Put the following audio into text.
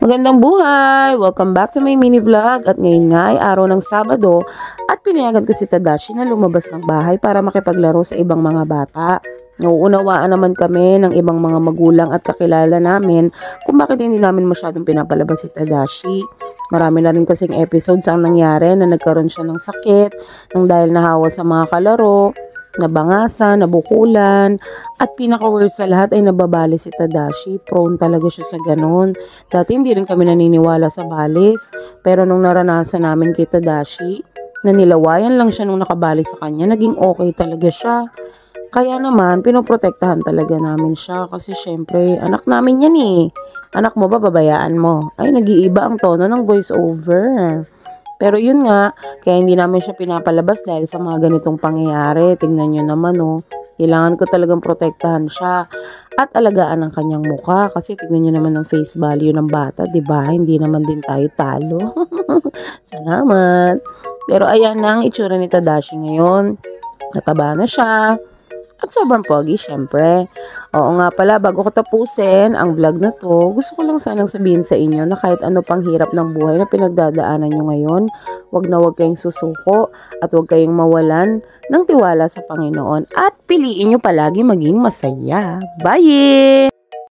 Magandang buhay! Welcome back to my mini vlog at ngayon nga ay araw ng Sabado at pinayagan ko si Tadashi na lumabas ng bahay para makipaglaro sa ibang mga bata. Nauunawaan naman kami ng ibang mga magulang at kakilala namin kung bakit hindi namin masyadong pinapalabas si Tadashi. Marami na rin kasing episodes ang nangyari na nagkaroon siya ng sakit nang dahil nahawa sa mga kalaro, nabangasan, nabukulan, at pinaka-worst sa lahat ay nababali si Tadashi. Prone talaga siya sa ganun. Dati hindi rin kami naniniwala sa balis, pero nung naranasan namin kay Tadashi, na nilawayan lang siya nung nakabali sa kanya, naging okay talaga siya. Kaya naman, pinoprotektahan talaga namin siya kasi syempre, anak namin yan eh. Anak mo ba, babayaan mo? Ay, nag-iiba ang tono ng voice over. Pero yun nga, kaya hindi namin siya pinapalabas dahil sa mga ganitong pangyayari. Tingnan nyo naman oh, kailangan ko talagang protektahan siya at alagaan ang kanyang mukha kasi tignan nyo naman ang face value ng bata, diba? Hindi naman din tayo talo. Salamat. Pero ayan na ang itsura ni Tadashi ngayon. Nataba na siya. At sobrang pogi, syempre. Oo nga pala, bago ko tapusin ang vlog na to, gusto ko lang sanang sabihin sa inyo na kahit ano pang hirap ng buhay na pinagdadaanan nyo ngayon, wag na wag kayong susuko at wag kayong mawalan ng tiwala sa Panginoon at piliin nyo palagi maging masaya. Bye!